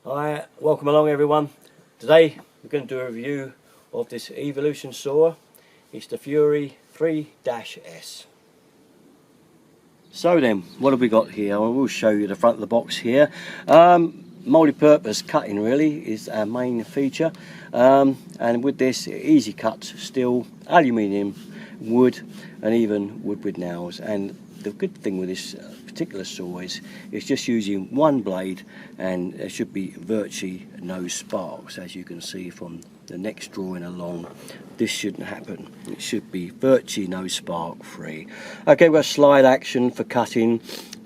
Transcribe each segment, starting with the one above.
Hi, welcome along everyone. Today we're going to do a review of this Evolution saw. It's the Fury3-S. So then, what have we got here? I will show you the front of the box here. Multi-purpose cutting really is our main feature, and with this, easy cuts, steel, aluminium, wood, and even wood with nails. And the good thing with this particular saw is it's just using one blade, and there should be virtually no sparks, as you can see from the next drawing along. This shouldn't happen. It should be virtually no spark free. Okay, we've got slide action for cutting,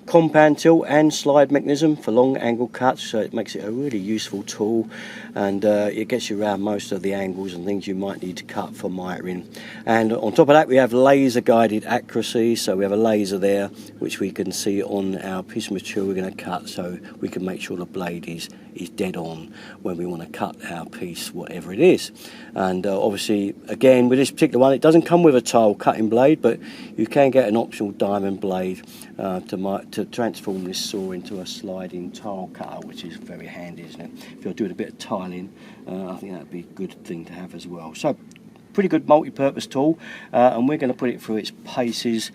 compound tilt and slide mechanism for long angle cuts, so it makes it a really useful tool, and it gets you around most of the angles and things you might need to cut for mitering. And on top of that, we have laser guided accuracy, so we have a laser there which we can see on our piece of material we're going to cut, so we can make sure the blade is dead on when we want to cut our piece, whatever it is. And obviously, again, with this particular one, it doesn't come with a tile cutting blade, but you can get an optional diamond blade to transform this saw into a sliding tile cutter, which is very handy, isn't it? If you're doing a bit of tiling, I think that'd be a good thing to have as well. So, pretty good multi-purpose tool, and we're going to put it through its paces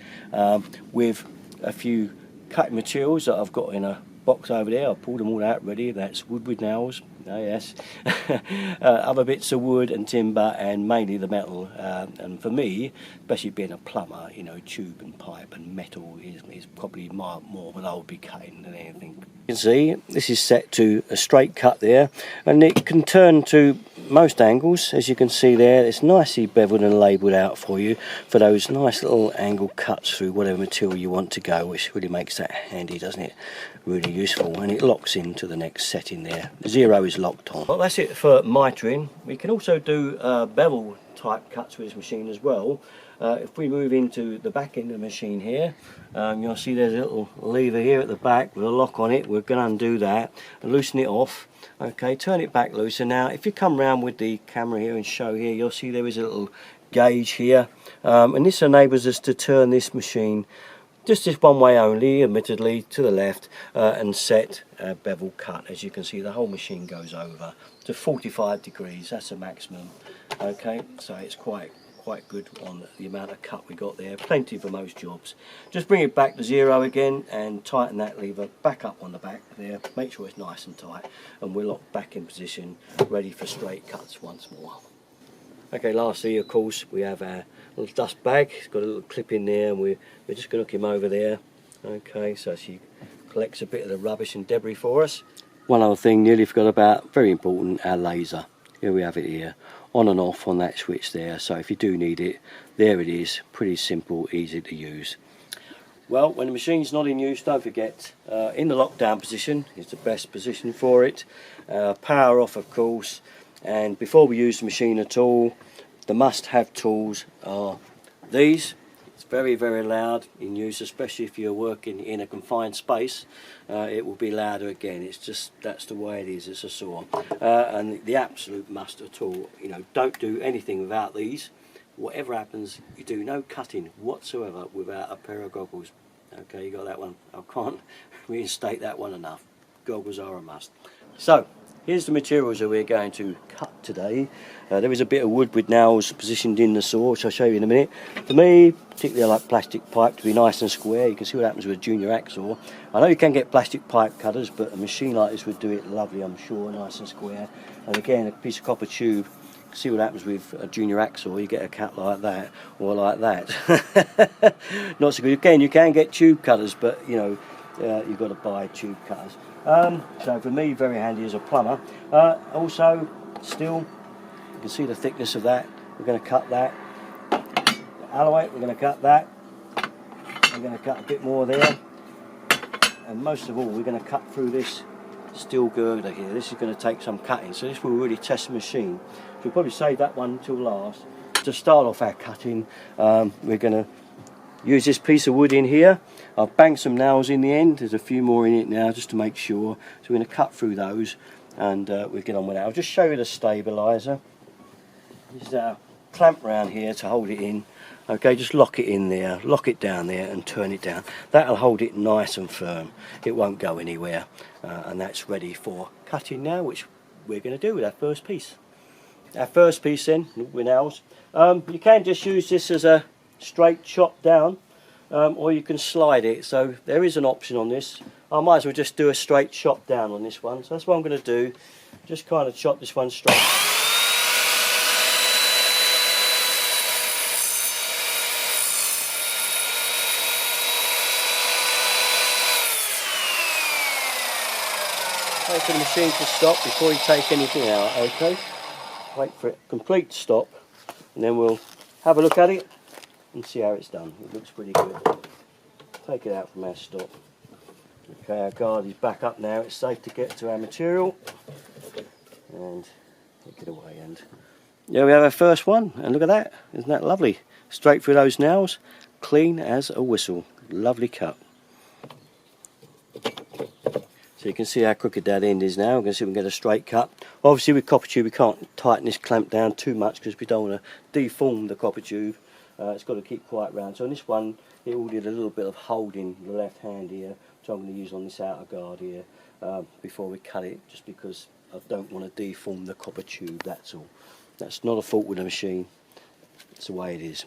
with a few cutting materials that I've got in a box over there. I've pulled them all out ready. That's wood with nails, oh yes, other bits of wood and timber, and mainly the metal. And for me, especially being a plumber, you know, tube and pipe and metal is probably more what I would be cutting than anything. You can see this is set to a straight cut there, and it can turn to most angles. As you can see there, it's nicely beveled and labelled out for you for those nice little angle cuts through whatever material you want to go, which really makes that handy, doesn't it? Really useful. And it locks into the next setting there. 0 is locked on. Well, that's it for mitering. We can also do bevel type cuts with this machine as well. If we move into the back end of the machine here, you'll see there's a little lever here at the back with a lock on it. We're going to undo that and loosen it off. Okay, turn it back loose, and now if you come round with the camera here and show here, you'll see there is a little gauge here, and this enables us to turn this machine just this one way only, admittedly, to the left, and set a bevel cut. As you can see, the whole machine goes over to 45 degrees. That's the maximum. Okay, so it's quite good on the amount of cut we got there. Plenty for most jobs. Just bring it back to 0 again and tighten that lever back up on the back there. Make sure it's nice and tight, and we're locked back in position, ready for straight cuts once more. Okay, lastly, of course, we have our little dust bag. It's got a little clip in there, and we're just going to hook him over there. Okay, so she collects a bit of the rubbish and debris for us. One other thing nearly forgot about, very important, our laser. Here we have it here, on and off on that switch there, so if you do need it, there it is. Pretty simple, easy to use. Well, when the machine's not in use, don't forget, in the lockdown position is the best position for it. Power off, of course, and before we use the machine at all, the must-have tools are these. It's very, very loud in use, especially if you're working in a confined space. It will be louder again. It's just, that's the way it is. It's a saw, and the absolute must at all. You know, don't do anything without these. Whatever happens, you do no cutting whatsoever without a pair of goggles. Okay, you got that one. I can't reinstate that one enough. Goggles are a must. So, here's the materials that we're going to cut today. There is a bit of wood with nails positioned in the saw, which I'll show you in a minute. For me, particularly I like plastic pipe to be nice and square. You can see what happens with a junior hacksaw. I know you can get plastic pipe cutters, but a machine like this would do it lovely, I'm sure, nice and square. And again, a piece of copper tube. See what happens with a junior hacksaw. You get a cut like that, or like that. Not so good. Again, you can get tube cutters, but you know, you've got to buy tube cutters. So for me, very handy as a plumber. Also, steel, you can see the thickness of that. We're going to cut that. Alloy, we're going to cut that. I'm going to cut a bit more there. And most of all, we're going to cut through this steel girder here. This is going to take some cutting, so this will really test the machine. We'll probably save that one till last. To start off our cutting, we're going to use this piece of wood in here. I've banged some nails in the end. There's a few more in it now just to make sure. So we're going to cut through those, and we'll get on with that. I'll just show you the stabiliser. This is our clamp round here to hold it in. Okay, just lock it in there, lock it down there and turn it down. That'll hold it nice and firm. It won't go anywhere. And that's ready for cutting now, which we're going to do with our first piece. Our first piece then, with nails. You can just use this as a straight chop down, or you can slide it. So there is an option on this. I might as well just do a straight chop down on this one. So that's what I'm going to do. Just kind of chop this one straight. Wait for the machine to stop before you take anything out, okay? Wait for it complete to stop, and then we'll have a look at it and see how it's done. It looks pretty good. Take it out from our stop. Okay, our guard is back up now. It's safe to get to our material. And take it away. And there we have our first one. And look at that. Isn't that lovely? Straight through those nails. Clean as a whistle. Lovely cut. So you can see how crooked that end is now. We're going to see if we can get a straight cut. Obviously with copper tube we can't tighten this clamp down too much because we don't want to deform the copper tube. It's got to keep quite round. So on this one it all did a little bit of holding the left hand here, which I'm going to use on this outer guard here before we cut it, just because I don't want to deform the copper tube, that's all. That's not a fault with the machine. It's the way it is.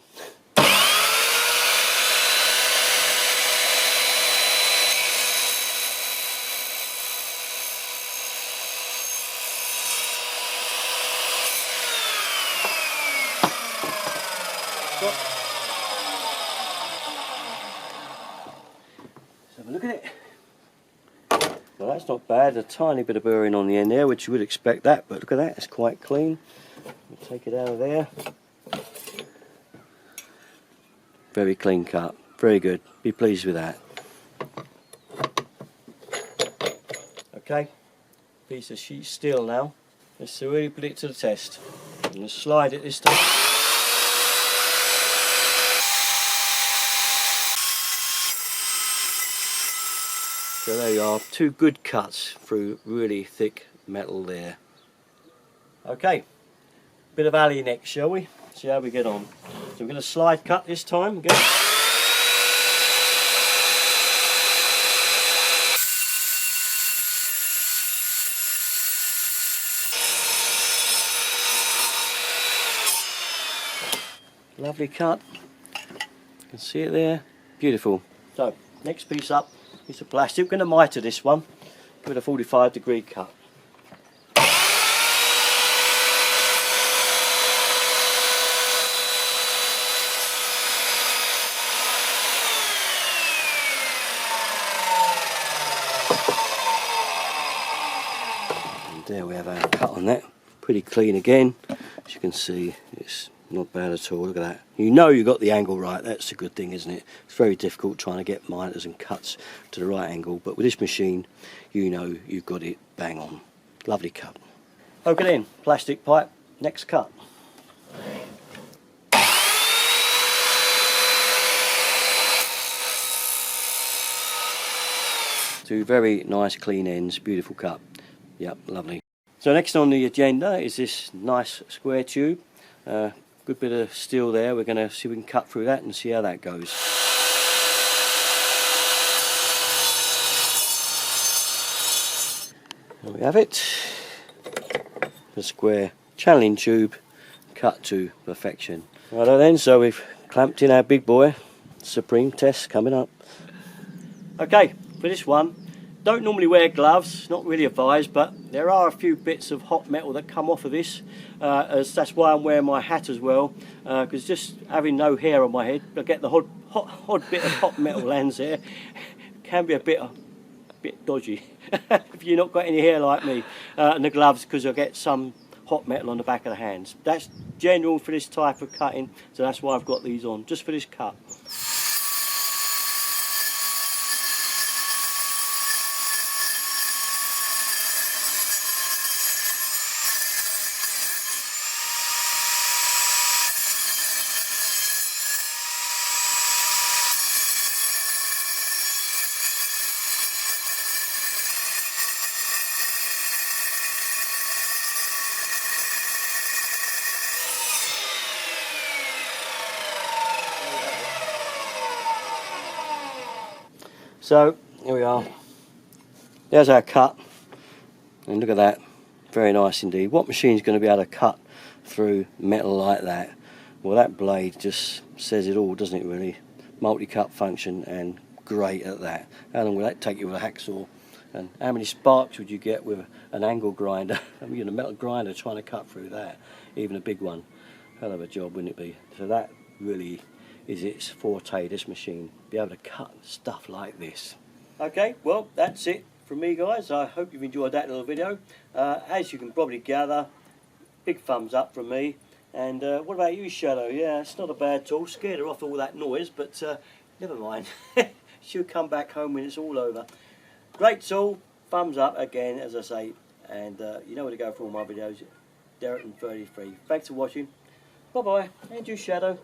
Let's have a look at it. Well, that's not bad. A tiny bit of burring on the end there, which you would expect that, but look at that, it's quite clean. We'll take it out of there. Very clean cut, very good. Be pleased with that. Okay, piece of sheet steel now. Let's really put it to the test. I'm going to slide it this time. So there you are, two good cuts through really thick metal there. Okay, bit of alley next, shall we? See how we get on. So we're going to slide cut this time again. Lovely cut. You can see it there. Beautiful. So next piece up. Piece of plastic. We're going to mitre this one. Give it a 45-degree cut. And there we have our cut on that. Pretty clean again. As you can see, it's not bad at all. Look at that. You know you got the angle right. That's a good thing, isn't it? It's very difficult trying to get miters and cuts to the right angle, but with this machine you know you've got it bang on. Lovely cut. Okay then, plastic pipe, next cut. Two very nice clean ends, beautiful cut. Yep, lovely. So next on the agenda is this nice square tube. Good bit of steel there. We're going to see if we can cut through that and see how that goes. There we have it. The square channeling tube cut to perfection. Righto then, so we've clamped in our big boy. Supreme test coming up. Okay, for this one, don't normally wear gloves, not really advised, but there are a few bits of hot metal that come off of this, as that's why I'm wearing my hat as well, because just having no hair on my head, I get the odd bit of hot metal lands there. Can be a bit dodgy if you've not got any hair like me, and the gloves, because I get some hot metal on the back of the hands. That's general for this type of cutting, so that's why I've got these on, just for this cut. So here we are. There's our cut, and look at that, very nice indeed. What machine's going to be able to cut through metal like that? Well, that blade just says it all, doesn't it really? Multi-cut function, and great at that. How long will that take you with a hacksaw? And how many sparks would you get with an angle grinder? I mean, a metal grinder trying to cut through that, even a big one. Hell of a job, wouldn't it be? So that really is its forte, this machine, be able to cut stuff like this. Okay, well, that's it from me, guys. I hope you've enjoyed that little video. As you can probably gather, big thumbs up from me. And what about you, Shadow? Yeah, it's not a bad tool. Scared her off all that noise, but never mind. She'll come back home when it's all over. Great tool. Thumbs up again, as I say. And you know where to go for all my videos. Fury3. Thanks for watching. Bye bye. And you, Shadow.